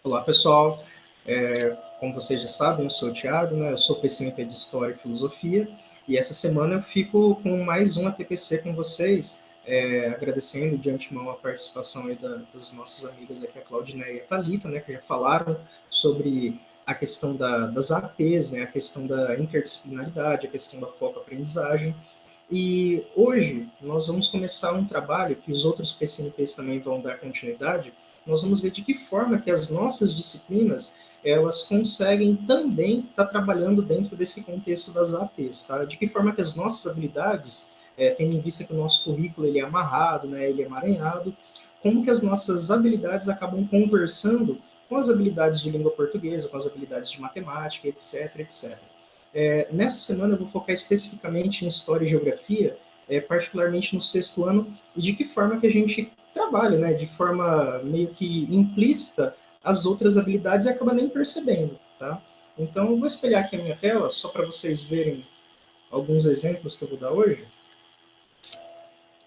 Olá, pessoal. Como vocês já sabem, eu sou o Thiago, né? Eu sou PCMP de História e Filosofia, e essa semana eu fico com mais um ATPC com vocês, agradecendo de antemão a participação aí das nossas amigas aqui, a Claudineia e a Thalita, né, que já falaram sobre a questão das APs, né, a questão da interdisciplinaridade, a questão da foco-aprendizagem. E hoje nós vamos começar um trabalho que os outros PCNPs também vão dar continuidade. Nós vamos ver de que forma que as nossas disciplinas elas conseguem também estar trabalhando dentro desse contexto das APs, tá? De que forma que as nossas habilidades, tendo em vista que o nosso currículo ele é amarrado, né, ele é emaranhado, como que as nossas habilidades acabam conversando com as habilidades de língua portuguesa, com as habilidades de matemática, etc, etc. Nessa semana eu vou focar especificamente em História e Geografia, particularmente no sexto ano, e de que forma que a gente trabalha, né, de forma meio que implícita, as outras habilidades e acaba nem percebendo, tá? Então, eu vou espelhar aqui a minha tela, só para vocês verem alguns exemplos que eu vou dar hoje.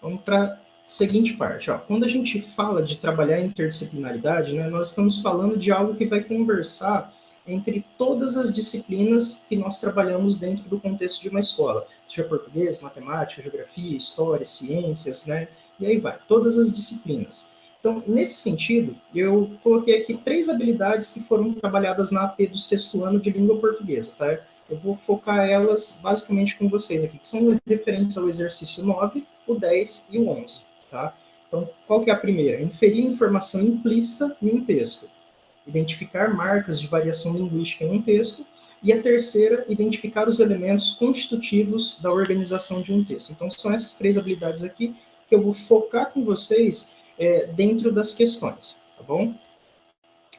Vamos para a seguinte parte. Ó. Quando a gente fala de trabalhar interdisciplinaridade, né, nós estamos falando de algo que vai conversar entre todas as disciplinas que nós trabalhamos dentro do contexto de uma escola, seja português, matemática, geografia, história, ciências, né, e aí vai, todas as disciplinas. Então, nesse sentido, eu coloquei aqui 3 habilidades que foram trabalhadas na AP do sexto ano de língua portuguesa, tá? Eu vou focar elas basicamente com vocês aqui, que são referentes ao exercício 9, o 10 e o 11, tá? Então, qual que é a primeira? Inferir informação implícita em um texto. Identificar marcas de variação linguística em um texto. E a terceira, identificar os elementos constitutivos da organização de um texto. Então, são essas 3 habilidades aqui que eu vou focar com vocês dentro das questões, tá bom?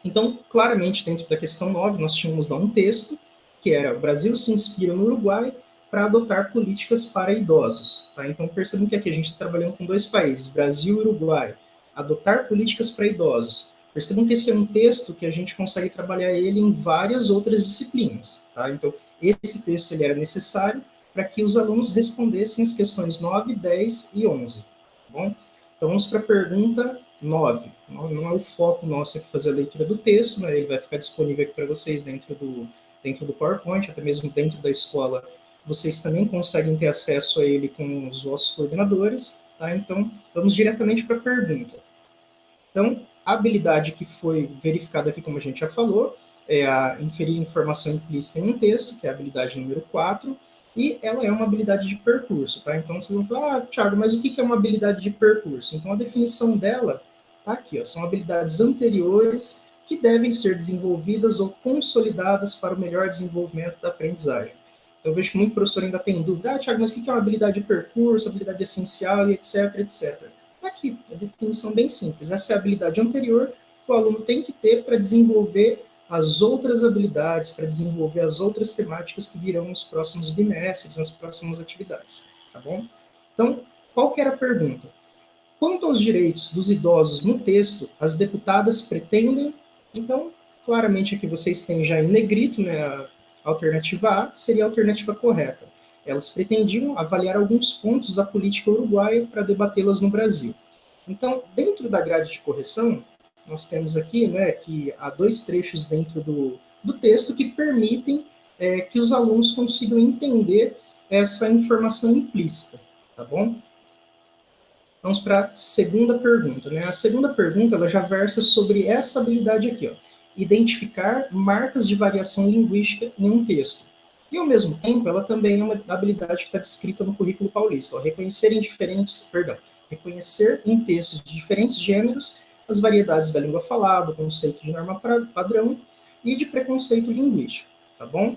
Então, claramente, dentro da questão 9, nós tínhamos lá um texto, que era: o Brasil se inspira no Uruguai para adotar políticas para idosos. Tá? Então, percebam que aqui a gente está trabalhando com 2 países, Brasil e Uruguai. Adotar políticas para idosos. Percebam que esse é um texto que a gente consegue trabalhar ele em várias outras disciplinas. Tá? Então, esse texto ele era necessário para que os alunos respondessem as questões 9, 10 e 11. Tá bom? Então, vamos para a pergunta 9. Não é o foco nosso aqui fazer a leitura do texto, né? Ele vai ficar disponível aqui para vocês dentro do PowerPoint, até mesmo dentro da escola. Vocês também conseguem ter acesso a ele com os vossos coordenadores, tá? Então, vamos diretamente para a pergunta. Então, a habilidade que foi verificada aqui, como a gente já falou, é a inferir informação implícita em um texto, que é a habilidade número 4, e ela é uma habilidade de percurso, tá? Então, vocês vão falar, Thiago, mas o que é uma habilidade de percurso? Então, a definição dela tá aqui, ó, são habilidades anteriores que devem ser desenvolvidas ou consolidadas para o melhor desenvolvimento da aprendizagem. Então, eu vejo que muito professor ainda tem dúvida, Thiago, mas o que é uma habilidade de percurso, habilidade essencial, e etc, etc. Aqui, a definição bem simples. Essa é a habilidade anterior que o aluno tem que ter para desenvolver as outras habilidades, para desenvolver as outras temáticas que virão nos próximos bimestres, nas próximas atividades. Tá bom? Então, qual que era a pergunta? Quanto aos direitos dos idosos no texto, as deputadas pretendem... Então, claramente aqui vocês têm já em negrito, né, a alternativa A seria a alternativa correta. Elas pretendiam avaliar alguns pontos da política uruguaia para debatê-las no Brasil. Então, dentro da grade de correção, nós temos aqui, né, que há 2 trechos dentro do texto que permitem que os alunos consigam entender essa informação implícita, tá bom? Vamos para a segunda pergunta, né? A segunda pergunta ela já versa sobre essa habilidade aqui, ó, identificar marcas de variação linguística em um texto. E, ao mesmo tempo, ela também é uma habilidade que está descrita no currículo paulista. Ó, reconhecer em textos de diferentes gêneros as variedades da língua falada, o conceito de norma padrão e de preconceito linguístico. Tá bom?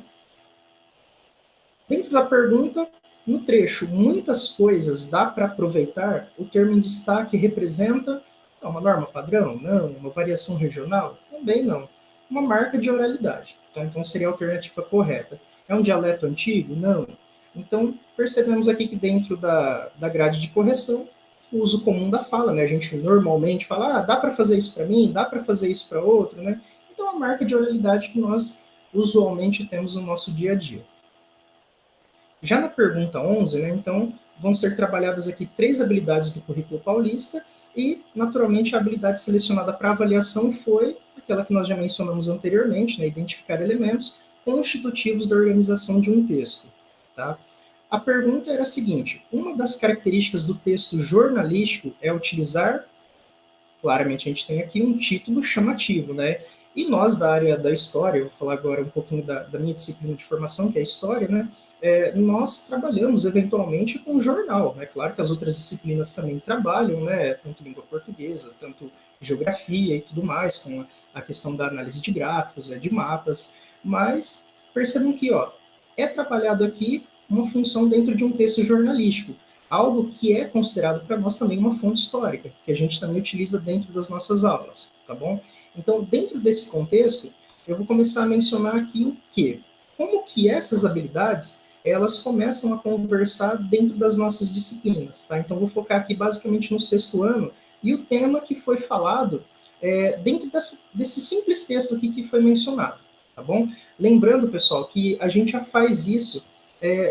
Dentro da pergunta, no trecho muitas coisas dá para aproveitar, o termo em destaque representa uma norma padrão? Não. Uma variação regional? Também não. Uma marca de oralidade. Tá? Então, seria a alternativa correta. É um dialeto antigo? Não. Então, percebemos aqui que dentro da grade de correção, o uso comum da fala, né? A gente normalmente fala, dá para fazer isso para mim, dá para fazer isso para outro, né? Então, a marca de oralidade que nós usualmente temos no nosso dia a dia. Já na pergunta 11, né, então, vão ser trabalhadas aqui 3 habilidades do currículo paulista e, naturalmente, a habilidade selecionada para avaliação foi aquela que nós já mencionamos anteriormente, né, identificar elementos constitutivos da organização de um texto. Tá? A pergunta era a seguinte: uma das características do texto jornalístico é utilizar, claramente a gente tem aqui um título chamativo, né? E nós da área da história, eu vou falar agora um pouquinho da minha disciplina de formação, que é a história, né? Nós trabalhamos eventualmente com jornal, né? Claro que as outras disciplinas também trabalham, né? Tanto língua portuguesa, tanto geografia e tudo mais, com a questão da análise de gráficos, de mapas, mas percebam que, ó, é trabalhado aqui uma função dentro de um texto jornalístico, algo que é considerado para nós também uma fonte histórica, que a gente também utiliza dentro das nossas aulas, tá bom? Então, dentro desse contexto, eu vou começar a mencionar aqui o quê? Como que essas habilidades, elas começam a conversar dentro das nossas disciplinas, tá? Então, vou focar aqui basicamente no 6º ano, e o tema que foi falado dentro desse simples texto aqui que foi mencionado, tá bom? Lembrando, pessoal, que a gente já faz isso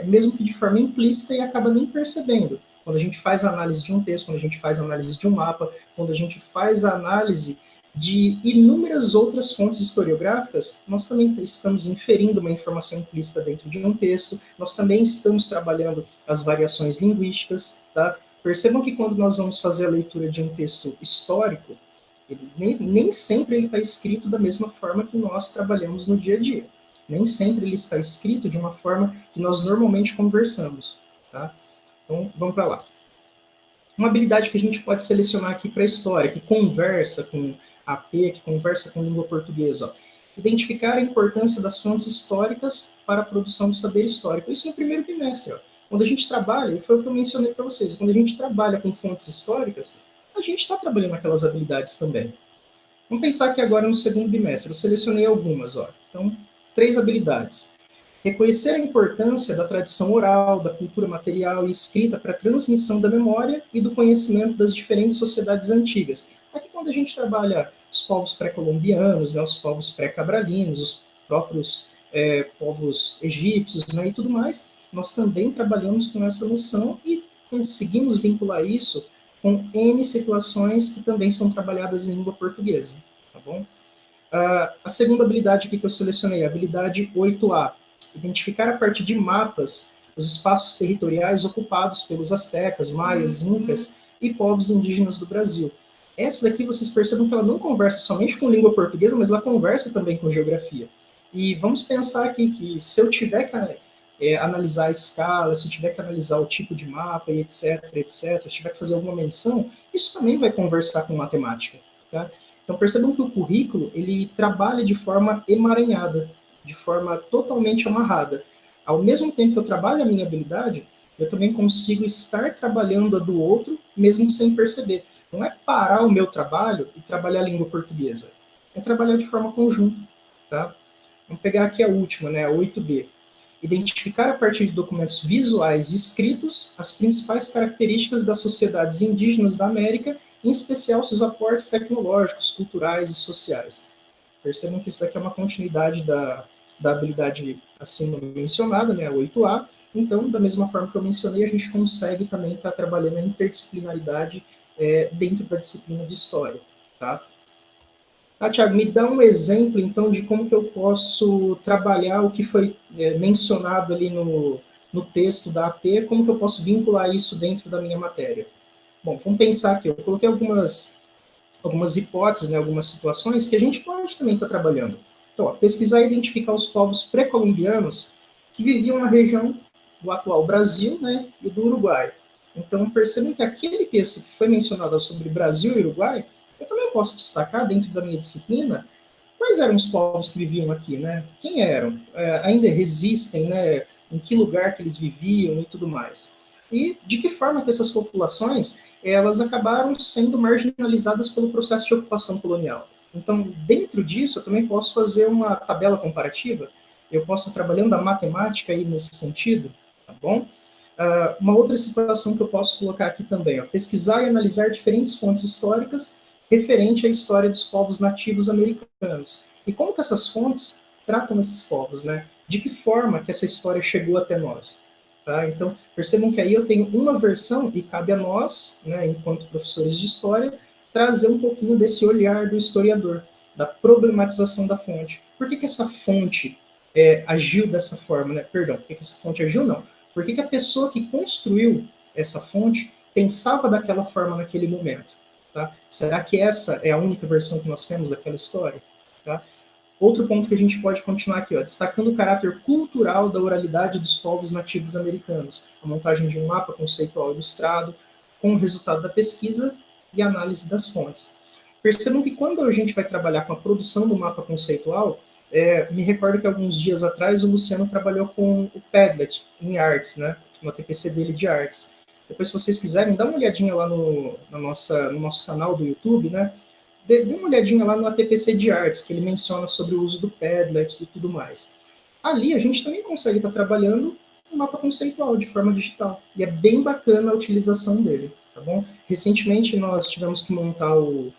mesmo que de forma implícita e acaba nem percebendo. Quando a gente faz a análise de um texto, quando a gente faz a análise de um mapa, quando a gente faz a análise de inúmeras outras fontes historiográficas, nós também estamos inferindo uma informação implícita dentro de um texto, nós também estamos trabalhando as variações linguísticas, tá? Percebam que quando nós vamos fazer a leitura de um texto histórico, nem sempre ele está escrito da mesma forma que nós trabalhamos no dia a dia. Nem sempre ele está escrito de uma forma que nós normalmente conversamos. Tá? Então, vamos para lá. Uma habilidade que a gente pode selecionar aqui para a história, que conversa com AP, que conversa com língua portuguesa. Ó. Identificar a importância das fontes históricas para a produção do saber histórico. Isso no primeiro bimestre. Ó. Quando a gente trabalha, foi o que eu mencionei para vocês, quando a gente trabalha com fontes históricas, a gente está trabalhando aquelas habilidades também. Vamos pensar que agora no 2º bimestre, eu selecionei algumas. Ó. Então, 3 habilidades. Reconhecer a importância da tradição oral, da cultura material e escrita para a transmissão da memória e do conhecimento das diferentes sociedades antigas. Aqui, quando a gente trabalha os povos pré-colombianos, né, os povos pré-cabralinos, os próprios povos egípcios, né, e tudo mais, nós também trabalhamos com essa noção e conseguimos vincular isso com N situações que também são trabalhadas em língua portuguesa. Tá bom? A segunda habilidade aqui que eu selecionei, a habilidade 8A, identificar a partir de mapas os espaços territoriais ocupados pelos astecas, maias, incas e povos indígenas do Brasil. Essa daqui vocês percebam que ela não conversa somente com língua portuguesa, mas ela conversa também com geografia. E vamos pensar aqui que se eu tiver que analisar a escala, se eu tiver que analisar o tipo de mapa e etc, se eu tiver que fazer alguma menção, isso também vai conversar com matemática, tá? Então percebam que o currículo, ele trabalha de forma emaranhada, de forma totalmente amarrada. Ao mesmo tempo que eu trabalho a minha habilidade, eu também consigo estar trabalhando a do outro, mesmo sem perceber. Não é parar o meu trabalho e trabalhar a língua portuguesa. É trabalhar de forma conjunta, tá? Vamos pegar aqui a última, né, a 8B. Identificar a partir de documentos visuais e escritos as principais características das sociedades indígenas da América, em especial seus aportes tecnológicos, culturais e sociais. Percebam que isso daqui é uma continuidade da habilidade acima mencionada, né, a 8A. Então, da mesma forma que eu mencionei, a gente consegue também estar trabalhando a interdisciplinaridade dentro da disciplina de História. Tá? Tá, Tiago, me dá um exemplo, então, de como que eu posso trabalhar o que foi mencionado ali no texto da AP, como que eu posso vincular isso dentro da minha matéria. Bom, vamos pensar aqui, eu coloquei algumas hipóteses, né, algumas situações que a gente pode também estar trabalhando. Então, ó, pesquisar e identificar os povos pré-colombianos que viviam na região do atual Brasil, né, e do Uruguai. Então, percebam que aquele texto que foi mencionado sobre Brasil e Uruguai, eu também posso destacar dentro da minha disciplina quais eram os povos que viviam aqui, né? Quem eram? Ainda resistem, né? Em que lugar que eles viviam e tudo mais. E de que forma que essas populações elas acabaram sendo marginalizadas pelo processo de ocupação colonial. Então, dentro disso, eu também posso fazer uma tabela comparativa, eu posso estar trabalhando a matemática aí nesse sentido, tá bom? Uma outra situação que eu posso colocar aqui também, ó, pesquisar e analisar diferentes fontes históricas referente à história dos povos nativos americanos. E como que essas fontes tratam esses povos, né? De que forma que essa história chegou até nós? Tá? Então, percebam que aí eu tenho uma versão e cabe a nós, né, enquanto professores de história, trazer um pouquinho desse olhar do historiador, da problematização da fonte. Por que essa fonte agiu dessa forma? Né? Perdão, por que essa fonte agiu? Não. Por que a pessoa que construiu essa fonte pensava daquela forma naquele momento? Tá? Será que essa é a única versão que nós temos daquela história? Tá? Outro ponto que a gente pode continuar aqui, ó, destacando o caráter cultural da oralidade dos povos nativos americanos, a montagem de um mapa conceitual ilustrado, com o resultado da pesquisa e análise das fontes. Percebam que quando a gente vai trabalhar com a produção do mapa conceitual, me recordo que alguns dias atrás o Luciano trabalhou com o Padlet em artes, né, no TPC dele de artes. Depois, se vocês quiserem, dá uma olhadinha lá no nosso canal do YouTube, né, dê uma olhadinha lá no ATPC de Artes, que ele menciona sobre o uso do Padlet e tudo mais. Ali a gente também consegue estar trabalhando um mapa conceitual de forma digital. E é bem bacana a utilização dele, tá bom? Recentemente nós tivemos que montar o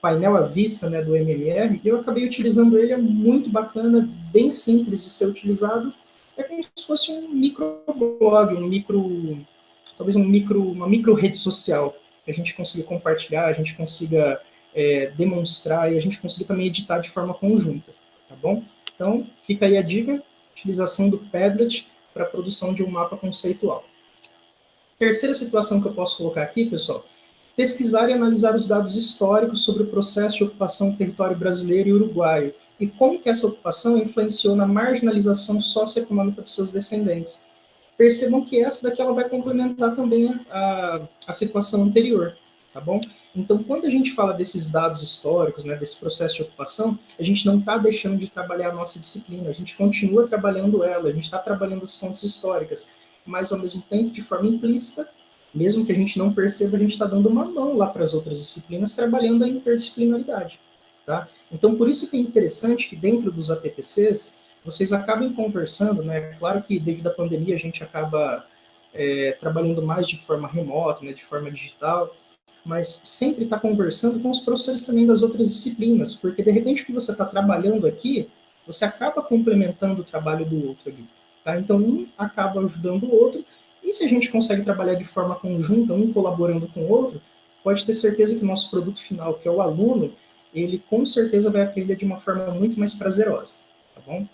painel à vista, né, do MMR, e eu acabei utilizando ele, é muito bacana, bem simples de ser utilizado. É como se fosse um microblog, talvez uma micro rede social, que a gente consiga compartilhar, a gente consiga demonstrar e a gente consiga também editar de forma conjunta, tá bom? Então, fica aí a dica, utilização do Padlet para a produção de um mapa conceitual. Terceira situação que eu posso colocar aqui, pessoal, pesquisar e analisar os dados históricos sobre o processo de ocupação do território brasileiro e uruguaio e como que essa ocupação influenciou na marginalização socioeconômica dos seus descendentes. Percebam que essa daqui ela vai complementar também a situação anterior, tá bom? Então, quando a gente fala desses dados históricos, né, desse processo de ocupação, a gente não está deixando de trabalhar a nossa disciplina, a gente continua trabalhando ela, a gente está trabalhando as fontes históricas, mas ao mesmo tempo, de forma implícita, mesmo que a gente não perceba, a gente está dando uma mão lá para as outras disciplinas, trabalhando a interdisciplinaridade, tá? Então, por isso que é interessante que dentro dos ATPCs, vocês acabem conversando, né? Claro que devido à pandemia a gente acaba trabalhando mais de forma remota, né, de forma digital, mas sempre está conversando com os professores também das outras disciplinas, porque de repente o que você está trabalhando aqui, você acaba complementando o trabalho do outro ali, tá? Então um acaba ajudando o outro, e se a gente consegue trabalhar de forma conjunta, um colaborando com o outro, pode ter certeza que o nosso produto final, que é o aluno, ele com certeza vai aprender de uma forma muito mais prazerosa, tá bom?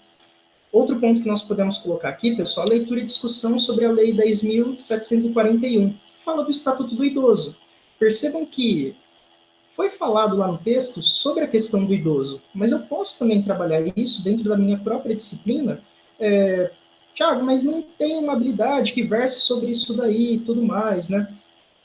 Outro ponto que nós podemos colocar aqui, pessoal, é a leitura e discussão sobre a Lei 10.741, que fala do Estatuto do Idoso. Percebam que foi falado lá no texto sobre a questão do idoso, mas eu posso também trabalhar isso dentro da minha própria disciplina. Tiago, mas não tem uma habilidade que verse sobre isso daí e tudo mais, né?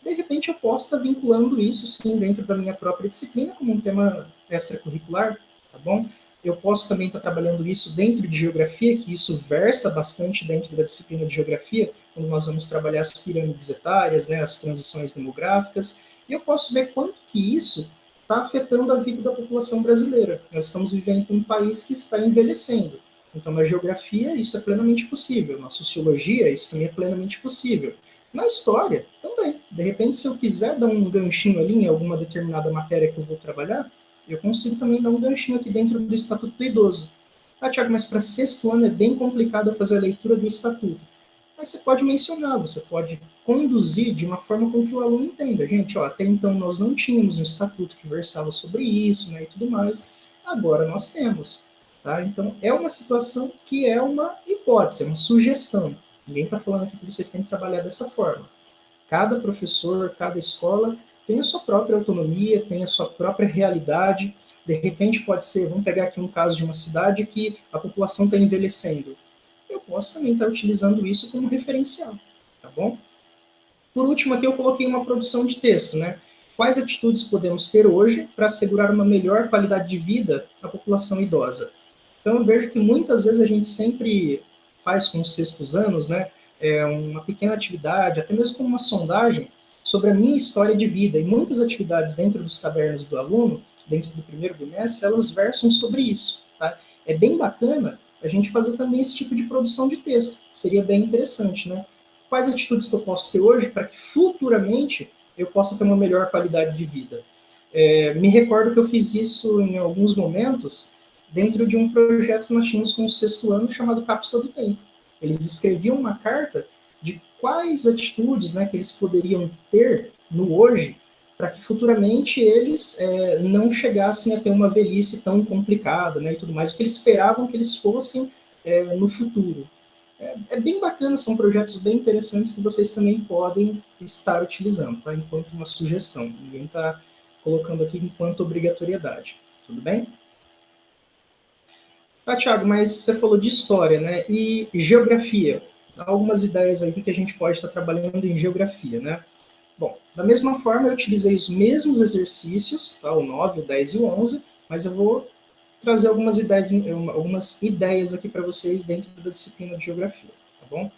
De repente eu posso estar vinculando isso, sim, dentro da minha própria disciplina, como um tema extracurricular, tá bom? Eu posso também estar trabalhando isso dentro de geografia, que isso versa bastante dentro da disciplina de geografia, quando nós vamos trabalhar as pirâmides etárias, né, as transições demográficas, e eu posso ver quanto que isso está afetando a vida da população brasileira. Nós estamos vivendo em um país que está envelhecendo. Então, na geografia, isso é plenamente possível. Na sociologia, isso também é plenamente possível. Na história, também. De repente, se eu quiser dar um ganchinho ali em alguma determinada matéria que eu vou trabalhar, eu consigo também dar um ganchinho aqui dentro do Estatuto do Idoso. Ah, Tiago, mas para sexto ano é bem complicado eu fazer a leitura do Estatuto. Mas você pode mencionar, você pode conduzir de uma forma com que o aluno entenda. Gente, ó, até então nós não tínhamos um estatuto que versava sobre isso, né, e tudo mais. Agora nós temos. Tá? Então, é uma situação que é uma hipótese, é uma sugestão. Ninguém está falando aqui que vocês têm que trabalhar dessa forma. Cada professor, cada escola tem a sua própria autonomia, tem a sua própria realidade. De repente pode ser, vamos pegar aqui um caso de uma cidade que a população está envelhecendo. Eu posso também estar utilizando isso como referencial, tá bom? Por último, aqui eu coloquei uma produção de texto, né? Quais atitudes podemos ter hoje para assegurar uma melhor qualidade de vida à população idosa? Então, eu vejo que muitas vezes a gente sempre faz com os sextos anos, né? Uma pequena atividade, até mesmo como uma sondagem sobre a minha história de vida. E muitas atividades dentro dos cadernos do aluno, dentro do primeiro bimestre, elas versam sobre isso, tá? É bem bacana a gente fazer também esse tipo de produção de texto. Seria bem interessante, né? Quais atitudes que eu posso ter hoje para que futuramente eu possa ter uma melhor qualidade de vida? Me recordo que eu fiz isso em alguns momentos dentro de um projeto que nós tínhamos com o sexto ano chamado Cápsula do Tempo. Eles escreviam uma carta de quais atitudes, né, que eles poderiam ter no hoje para que futuramente eles não chegassem a ter uma velhice tão complicada, né, e tudo mais, o que eles esperavam que eles fossem no futuro. É bem bacana, são projetos bem interessantes que vocês também podem estar utilizando, tá? Enquanto uma sugestão. Ninguém está colocando aqui enquanto obrigatoriedade. Tudo bem? Tá, Thiago, mas você falou de história, né? E geografia. Há algumas ideias aí que a gente pode estar trabalhando em geografia, né? Bom, da mesma forma, eu utilizei os mesmos exercícios, tá? O 9, o 10 e o 11, mas eu vou trazer algumas ideias aqui para vocês dentro da disciplina de geografia, tá bom?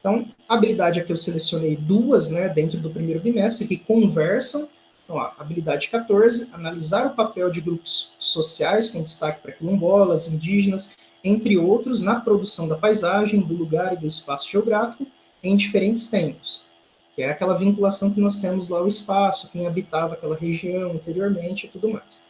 Então, a habilidade aqui eu selecionei duas, né, dentro do primeiro bimestre, que conversam. Então, ó, habilidade 14, analisar o papel de grupos sociais, com destaque para quilombolas, indígenas, entre outros, na produção da paisagem, do lugar e do espaço geográfico, em diferentes tempos. Que é aquela vinculação que nós temos lá ao espaço, quem habitava aquela região anteriormente e tudo mais.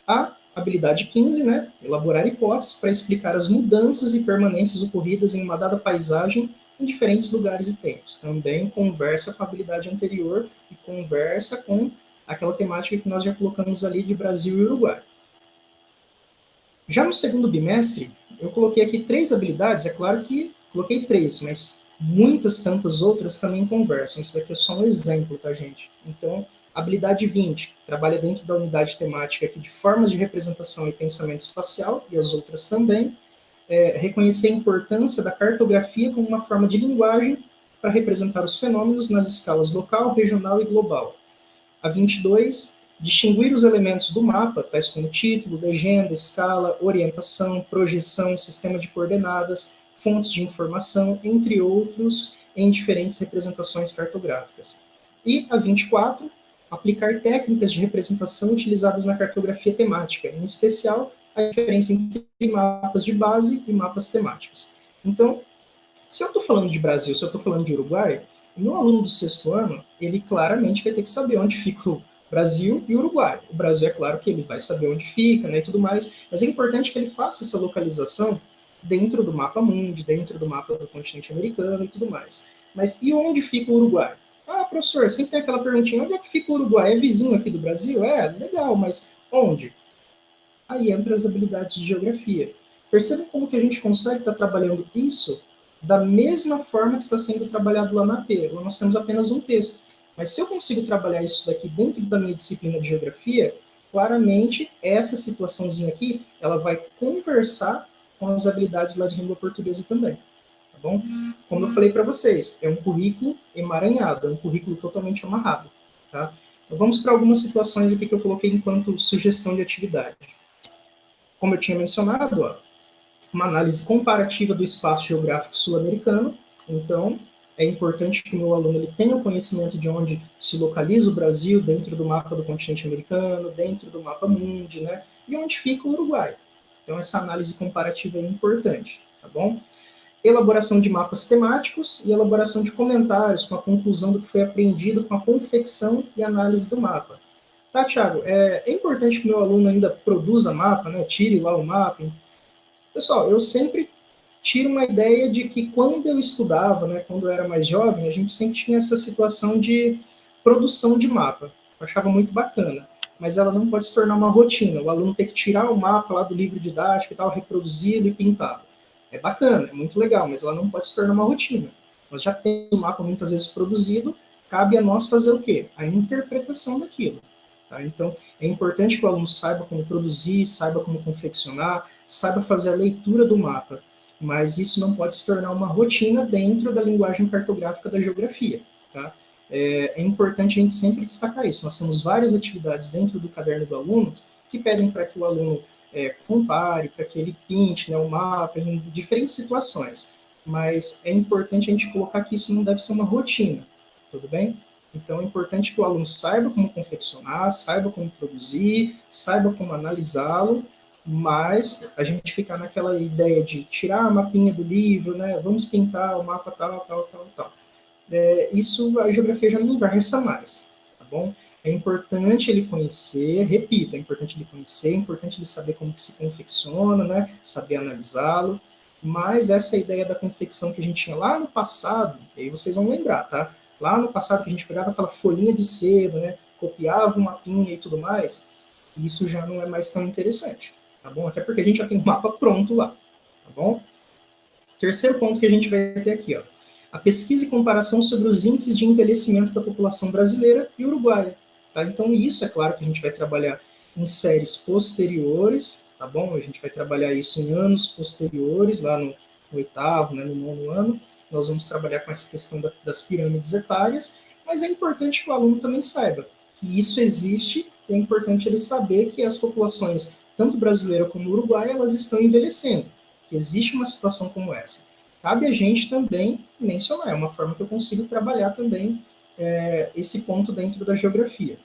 A habilidade 15, né, elaborar hipóteses para explicar as mudanças e permanências ocorridas em uma dada paisagem em diferentes lugares e tempos. Também conversa com a habilidade anterior e conversa com aquela temática que nós já colocamos ali de Brasil e Uruguai. Já no segundo bimestre, eu coloquei aqui 3 habilidades, é claro que coloquei 3, mas muitas tantas outras também conversam. Isso daqui é só um exemplo, tá, gente? Então, habilidade 20, trabalha dentro da unidade temática aqui de formas de representação e pensamento espacial, e as outras também. Reconhecer a importância da cartografia como uma forma de linguagem para representar os fenômenos nas escalas local, regional e global. A 22, distinguir os elementos do mapa, tais como título, legenda, escala, orientação, projeção, sistema de coordenadas, fontes de informação, entre outros, em diferentes representações cartográficas. E a 24, aplicar técnicas de representação utilizadas na cartografia temática, em especial a diferença entre mapas de base e mapas temáticos. Então, se eu estou falando de Brasil, se eu estou falando de Uruguai, o meu aluno do sexto ano, ele claramente vai ter que saber onde fica o Brasil e o Uruguai. O Brasil, é claro que ele vai saber onde fica, né, e tudo mais, mas é importante que ele faça essa localização dentro do mapa mundi, dentro do mapa do continente americano e tudo mais. Mas e onde fica o Uruguai? Ah, professor, sempre tem aquela perguntinha, onde é que fica o Uruguai? É vizinho aqui do Brasil? É, legal, mas onde? Aí entra as habilidades de geografia. Perceba como que a gente consegue estar trabalhando isso da mesma forma que está sendo trabalhado lá na AP. Lá nós temos apenas um texto. Mas se eu consigo trabalhar isso daqui dentro da minha disciplina de geografia, claramente essa situaçãozinha aqui, ela vai conversar com as habilidades lá de língua portuguesa também. Tá bom? Como eu falei para vocês, é um currículo emaranhado, é um currículo totalmente amarrado. Tá? Então vamos para algumas situações aqui que eu coloquei enquanto sugestão de atividade. Como eu tinha mencionado, ó, uma análise comparativa do espaço geográfico sul-americano. Então, é importante que o meu aluno ele tenha o conhecimento de onde se localiza o Brasil dentro do mapa do continente americano, dentro do mapa mundi, né? E onde fica o Uruguai. Então, essa análise comparativa é importante, tá bom? Elaboração de mapas temáticos e elaboração de comentários com a conclusão do que foi aprendido com a confecção e análise do mapa. Tá, Thiago? É importante que o meu aluno ainda produza mapa, né? Tire lá o mapa. Pessoal, eu sempre tiro uma ideia de que quando eu estudava, né, quando eu era mais jovem, a gente sempre tinha essa situação de produção de mapa. Eu achava muito bacana, mas ela não pode se tornar uma rotina. O aluno tem que tirar o mapa lá do livro didático e tal, reproduzi-lo e pintá-lo. É bacana, é muito legal, mas ela não pode se tornar uma rotina. Nós já temos o mapa muitas vezes produzido, cabe a nós fazer o quê? A interpretação daquilo. Tá? Então, é importante que o aluno saiba como produzir, saiba como confeccionar, saiba fazer a leitura do mapa, mas isso não pode se tornar uma rotina dentro da linguagem cartográfica da geografia. Tá? É importante a gente sempre destacar isso. Nós temos várias atividades dentro do caderno do aluno que pedem para que o aluno compare, para que ele pinte, né, o mapa em diferentes situações. Mas é importante a gente colocar que isso não deve ser uma rotina, tudo bem? Então, é importante que o aluno saiba como confeccionar, saiba como produzir, saiba como analisá-lo, mas a gente ficar naquela ideia de tirar a mapinha do livro, né? Vamos pintar o mapa tal, tal, tal, tal. Isso a geografia já não versa mais, tá bom? É importante ele conhecer, repito, é importante ele conhecer, é importante ele saber como que se confecciona, né? Saber analisá-lo, Mas essa ideia da confecção que a gente tinha lá no passado, e aí vocês vão lembrar, tá? Lá no passado que a gente pegava aquela folhinha de seda, né? Copiava um mapinha e tudo mais, isso já não é mais tão interessante, tá bom? Até porque a gente já tem um mapa pronto lá, tá bom? Terceiro ponto que a gente vai ter aqui, ó. A pesquisa e comparação sobre os índices de envelhecimento da população brasileira e uruguaia, tá? Então, isso é claro que a gente vai trabalhar em séries posteriores, tá bom? A gente vai trabalhar isso em anos posteriores, lá no oitavo, né, no nono ano. Nós vamos trabalhar com essa questão das pirâmides etárias, mas é importante que o aluno também saiba que isso existe, e é importante ele saber que as populações, tanto brasileira como uruguaia, elas estão envelhecendo, que existe uma situação como essa. Cabe a gente também mencionar, é uma forma que eu consigo trabalhar também esse ponto dentro da geografia.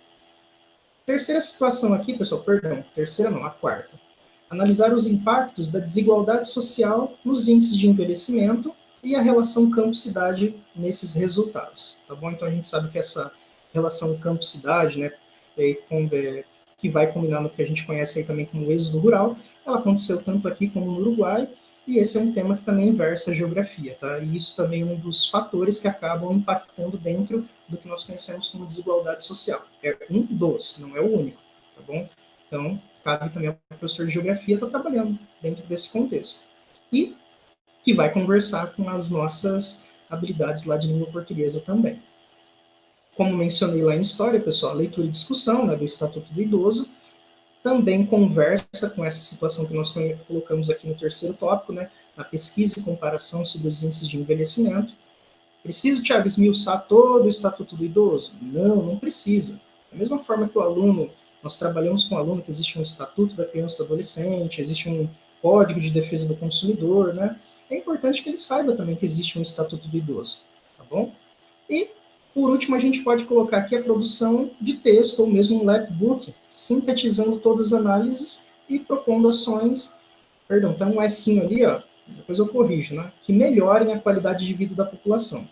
Terceira situação aqui, pessoal, perdão, terceira não, a quarta. Analisar os impactos da desigualdade social nos índices de envelhecimento e a relação campo-cidade nesses resultados, tá bom? Então a gente sabe que essa relação campo-cidade, né, que vai combinar no que a gente conhece aí também como êxodo rural, ela aconteceu tanto aqui como no Uruguai, e esse é um tema que também versa a geografia, tá? E isso também é um dos fatores que acabam impactando dentro do que nós conhecemos como desigualdade social. É um dos, não é o único, tá bom? Então, cabe também ao professor de geografia estar trabalhando dentro desse contexto. E que vai conversar com as nossas habilidades lá de língua portuguesa também. Como mencionei lá em História, pessoal, a leitura e discussão, né, do Estatuto do Idoso, também conversa com essa situação que nós colocamos aqui no terceiro tópico, né, a pesquisa e comparação sobre os índices de envelhecimento. Preciso, Thiago, esmiuçar todo o Estatuto do Idoso? Não, não precisa. Da mesma forma que o aluno, nós trabalhamos com o aluno que existe um Estatuto da Criança e do Adolescente, existe um Código de Defesa do Consumidor, né? É importante que ele saiba também que existe um Estatuto do Idoso, tá bom? E, por último, a gente pode colocar aqui a produção de texto, ou mesmo um lapbook, sintetizando todas as análises e propondo ações, perdão, tem um S ali, ó, depois eu corrijo, né, que melhorem a qualidade de vida da população.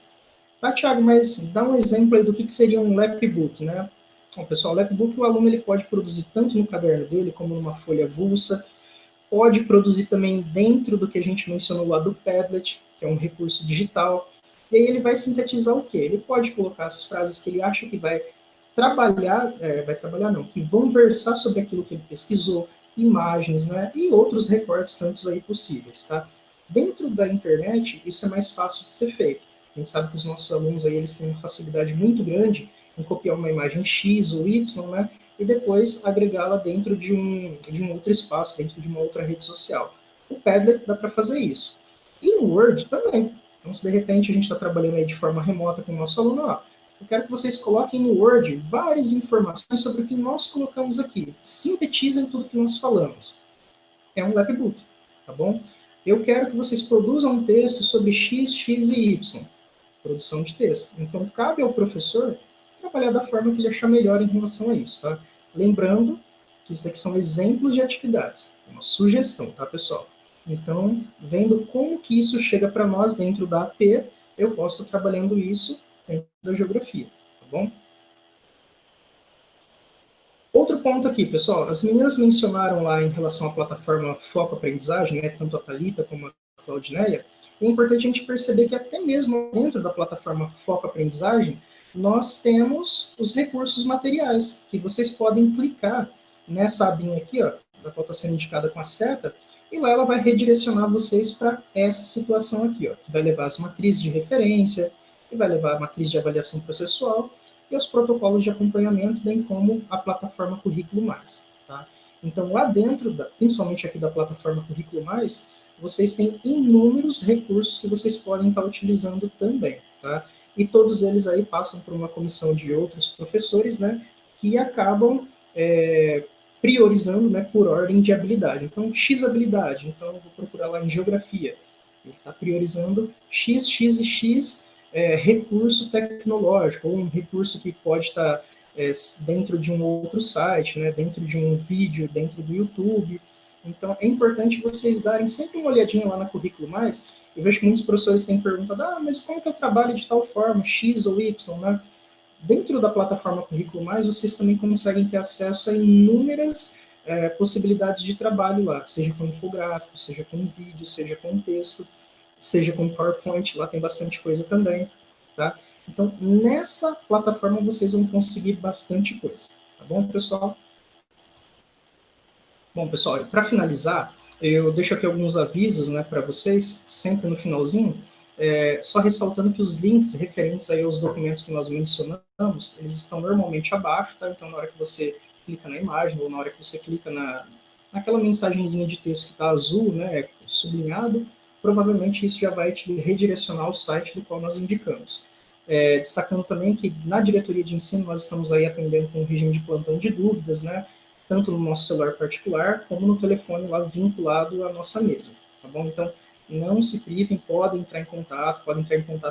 Tá, Thiago, mas dá um exemplo aí do que seria um lapbook, né? Bom, pessoal, o lapbook o aluno ele pode produzir tanto no caderno dele, como numa folha avulsa, pode produzir também dentro do que a gente mencionou lá do Padlet, que é um recurso digital, e aí ele vai sintetizar o quê? Ele pode colocar as frases que ele acha que vai trabalhar não, que vão versar sobre aquilo que ele pesquisou, imagens, né, e outros recortes tantos aí possíveis, tá? Dentro da internet, isso é mais fácil de ser feito. A gente sabe que os nossos alunos aí, eles têm uma facilidade muito grande em copiar uma imagem X ou Y, né, e depois agregá-la dentro de um outro espaço, dentro de uma outra rede social. O Padlet dá para fazer isso. E no Word também. Então, se de repente a gente está trabalhando aí de forma remota com o nosso aluno, ó, eu quero que vocês coloquem no Word várias informações sobre o que nós colocamos aqui. Sintetizem tudo que nós falamos. É um lapbook, tá bom? Eu quero que vocês produzam um texto sobre X, X e Y. Produção de texto. Então, cabe ao professor trabalhar da forma que ele achar melhor em relação a isso, tá? Lembrando que isso daqui são exemplos de atividades. É uma sugestão, tá, pessoal? Então, vendo como que isso chega para nós dentro da AP, eu posso estar trabalhando isso dentro da geografia, tá bom? Outro ponto aqui, pessoal, as meninas mencionaram lá em relação à plataforma Foco Aprendizagem, né, tanto a Thalita como a Claudineia, é importante a gente perceber que até mesmo dentro da plataforma Foco Aprendizagem, nós temos os recursos materiais, que vocês podem clicar nessa abinha aqui, ó, da qual está sendo indicada com a seta, e lá ela vai redirecionar vocês para essa situação aqui, ó, que vai levar as matrizes de referência, que vai levar a matriz de avaliação processual, e os protocolos de acompanhamento, bem como a plataforma Currículo Mais. Tá? Então, lá dentro, principalmente aqui da plataforma Currículo Mais, vocês têm inúmeros recursos que vocês podem estar utilizando também. Tá? E todos eles aí passam por uma comissão de outros professores, né, que acabam priorizando, né, por ordem de habilidade. Então, X habilidade, então eu vou procurar lá em geografia. Ele está priorizando X, X e X recurso tecnológico, ou um recurso que pode estar dentro de um outro site, né, dentro de um vídeo, dentro do YouTube. Então, é importante vocês darem sempre uma olhadinha lá na Currículo Mais. Eu vejo que muitos professores têm perguntado, mas como que eu trabalho de tal forma, X ou Y, né? Dentro da plataforma Currículo Mais, vocês também conseguem ter acesso a inúmeras possibilidades de trabalho lá, seja com infográfico, seja com vídeo, seja com texto, seja com PowerPoint, lá tem bastante coisa também, tá? Então, nessa plataforma vocês vão conseguir bastante coisa, tá bom, pessoal? Bom, pessoal, para finalizar, eu deixo aqui alguns avisos, né, para vocês, sempre no finalzinho, só ressaltando que os links referentes aí aos documentos que nós mencionamos, eles estão normalmente abaixo, tá? Então, na hora que você clica na imagem, ou na hora que você clica naquela mensagenzinha de texto que está azul, né, sublinhado, provavelmente isso já vai te redirecionar ao site do qual nós indicamos. Destacando também que na diretoria de ensino nós estamos aí atendendo com um regime de plantão de dúvidas, né, tanto no nosso celular particular, como no telefone lá vinculado à nossa mesa, tá bom? Então, não se privem, podem entrar em contato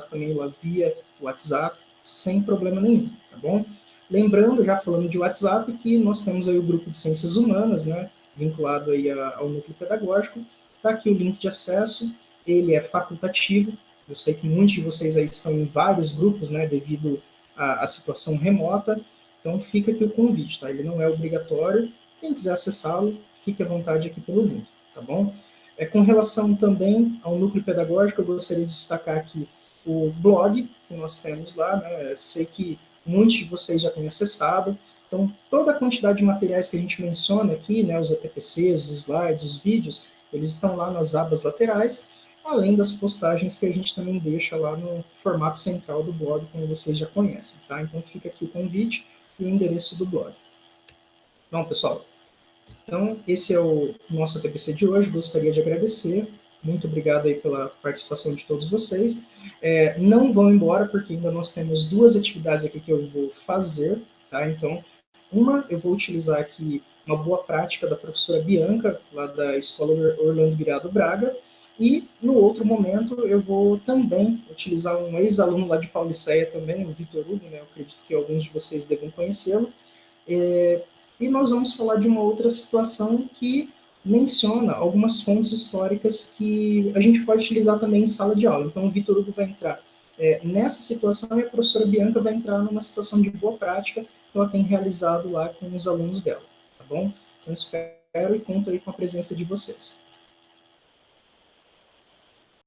também lá via WhatsApp, sem problema nenhum, tá bom? Lembrando, já falando de WhatsApp, que nós temos aí o grupo de Ciências Humanas, né, vinculado aí ao núcleo pedagógico, tá aqui o link de acesso, ele é facultativo, eu sei que muitos de vocês aí estão em vários grupos, né, devido à situação remota, então fica aqui o convite, tá? Ele não é obrigatório. Quem quiser acessá-lo, fique à vontade aqui pelo link, tá bom? Com relação também ao núcleo pedagógico, eu gostaria de destacar aqui o blog que nós temos lá, né? Sei que muitos de vocês já têm acessado. Então, toda a quantidade de materiais que a gente menciona aqui, né, os ATPCs, os slides, os vídeos, eles estão lá nas abas laterais, além das postagens que a gente também deixa lá no formato central do blog, como vocês já conhecem, tá? Então, fica aqui o convite e o endereço do blog. Bom, pessoal, então esse é o nosso ATPC de hoje, gostaria de agradecer, muito obrigado aí pela participação de todos vocês. Não vão embora, porque ainda nós temos duas atividades aqui que eu vou fazer, tá? Então, uma, eu vou utilizar aqui uma boa prática da professora Bianca, lá da Escola Orlando Guirado Braga, e no outro momento eu vou também utilizar um ex-aluno lá de Pauliceia também, o Vitor Hugo, né? Eu acredito que alguns de vocês devem conhecê-lo. E nós vamos falar de uma outra situação que menciona algumas fontes históricas que a gente pode utilizar também em sala de aula. Então, o Vitor Hugo vai entrar nessa situação e a professora Bianca vai entrar numa situação de boa prática que ela tem realizado lá com os alunos dela, tá bom? Então, espero e conto aí com a presença de vocês.